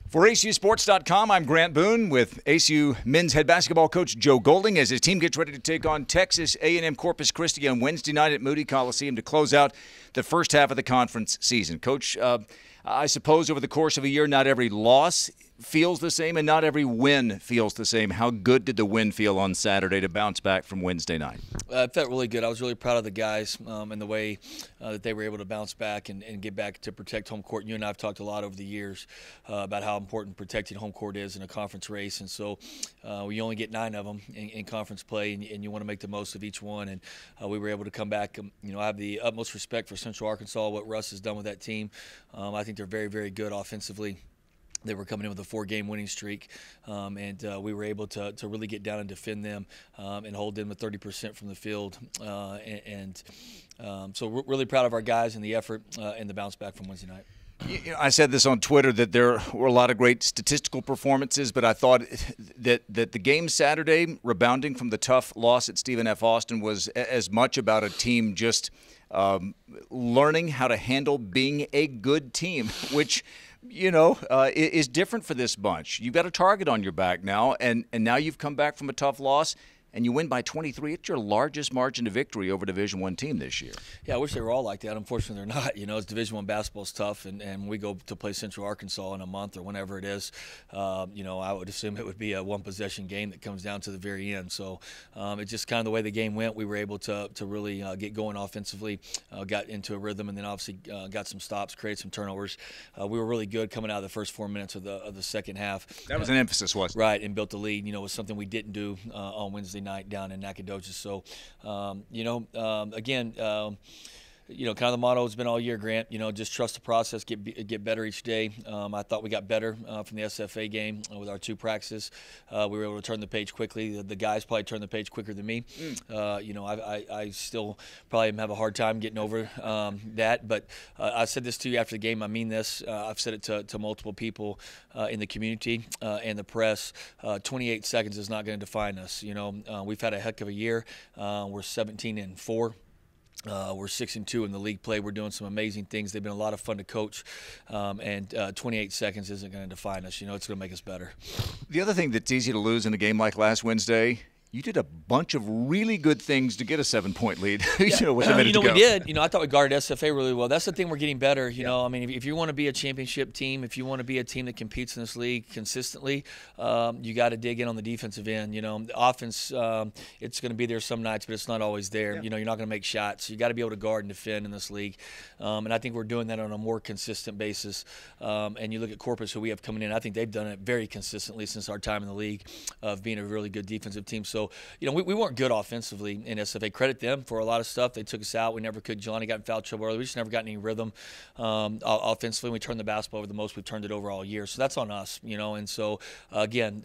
For ACUsports.com, I'm Grant Boone with ACU men's head basketball coach Joe Golding as his team gets ready to take on Texas A&M Corpus Christi on Wednesday night at Moody Coliseum to close out the first half of the conference season. Coach, I suppose over the course of a year, not every loss feels the same and not every win feels the same. How good did the win feel on Saturday to bounce back from Wednesday night? It felt really good. I was really proud of the guys and the way that they were able to bounce back and get back to protect home court. You and I have talked a lot over the years about how important protecting home court is in a conference race, and so we only get 9 of them in conference play, and you want to make the most of each one. And we were able to come back. I have the utmost respect for Central Arkansas, what Russ has done with that team. I think they're very, very good offensively. They were coming in with a 4-game winning streak, and we were able to really get down and defend them and hold them at 30% from the field. So we're really proud of our guys and the effort and the bounce back from Wednesday night. I said this on Twitter that there were a lot of great statistical performances, but I thought that the game Saturday, rebounding from the tough loss at Stephen F. Austin, was as much about a team just learning how to handle being a good team, which – is different for this bunch. You've got a target on your back now, and now you've come back from a tough loss, and you win by 23. It's your largest margin of victory over a Division I team this year. Yeah, I wish they were all like that. Unfortunately, they're not. It's Division I basketball's tough, and we go to play Central Arkansas in a month or whenever it is. I would assume it would be a one-possession game that comes down to the very end. So it's just kind of the way the game went. We were able to really get going offensively, got into a rhythm, and then obviously got some stops, created some turnovers. We were really good coming out of the first 4 minutes of the second half. That was an emphasis, wasn't it? Right, and built the lead. It was something we didn't do on Wednesday night down in Nacogdoches. So, again, kind of the motto has been all year, Grant. Just trust the process, get better each day. I thought we got better from the SFA game with our 2 practices. We were able to turn the page quickly. The guys probably turned the page quicker than me. I still probably have a hard time getting over that. But I said this to you after the game. I mean this. I've said it to multiple people in the community and the press. 28 seconds is not going to define us. We've had a heck of a year. We're 17-4. We're 6-2 in the league play. We're doing some amazing things. They've been a lot of fun to coach, and 28 seconds isn't going to define us. It's going to make us better. The other thing that's easy to lose in a game like last Wednesday, you did a bunch of really good things to get a 7-point lead. With a minute to go. We did. I thought we guarded SFA really well. That's the thing, we're getting better. If you want to be a championship team, if you want to be a team that competes in this league consistently, you got to dig in on the defensive end. The offense, it's going to be there some nights, but it's not always there. Yeah. You're not going to make shots. You got to be able to guard and defend in this league, and I think we're doing that on a more consistent basis. And you look at Corpus, who we have coming in. I think they've done it very consistently since our time in the league of being a really good defensive team. So, we weren't good offensively in SFA. Credit them for a lot of stuff. They took us out. We never could. Jelani got in foul trouble early. We just never got any rhythm offensively. We turned the basketball over the most we've turned it over all year. So that's on us, And so, again,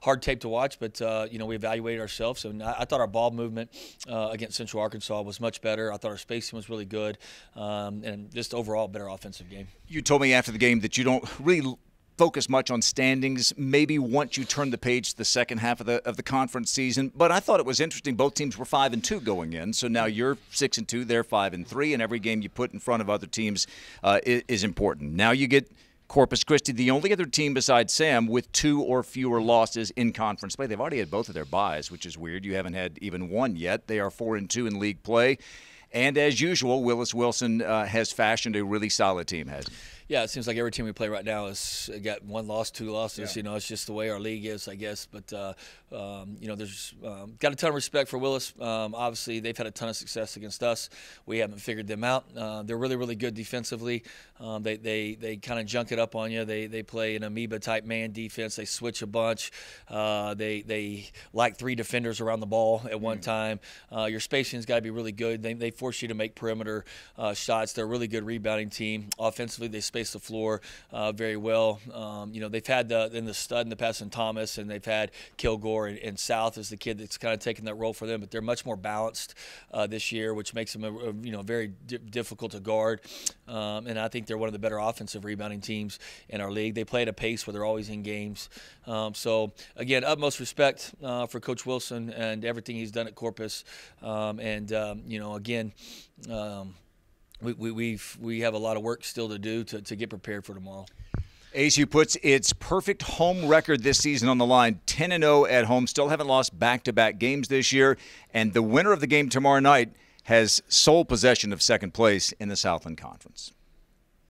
hard tape to watch, but, we evaluated ourselves. And I thought our ball movement against Central Arkansas was much better. I thought our spacing was really good, and just overall better offensive game. You told me after the game that you don't really focus much on standings, maybe once you turn the page to the second half of the conference season. But I thought it was interesting. Both teams were 5-2 going in, so now you're 6-2, they're 5-3, and every game you put in front of other teams is important. Now you get Corpus Christi, the only other team besides Sam with 2 or fewer losses in conference play. They've already had both of their byes, which is weird. You haven't had even one yet. They are 4-2 in league play. And as usual, Willis Wilson has fashioned a really solid team, hasn't he? Yeah, it seems like every team we play right now has got 1 loss, 2 losses. Yeah. It's just the way our league is, I guess. But, there's got a ton of respect for Willis. Obviously, they've had a ton of success against us. We haven't figured them out. They're really, really good defensively. They kind of junk it up on you. They play an amoeba-type man defense. They switch a bunch. They like 3 defenders around the ball at one time. Your spacing's got to be really good. They force you to make perimeter shots. They're a really good rebounding team. Offensively, they space the floor very well. They've had the stud in the past in Thomas, and they've had Kilgore and South as the kid that's kind of taken that role for them. But they're much more balanced this year, which makes them very difficult to guard. And I think they're one of the better offensive rebounding teams in our league. They play at a pace where they're always in games. So again, utmost respect for Coach Wilson and everything he's done at Corpus. Again. We have a lot of work still to do to get prepared for tomorrow. ACU puts its perfect home record this season on the line, 10-0 at home. Still haven't lost back-to-back games this year. And the winner of the game tomorrow night has sole possession of second place in the Southland Conference.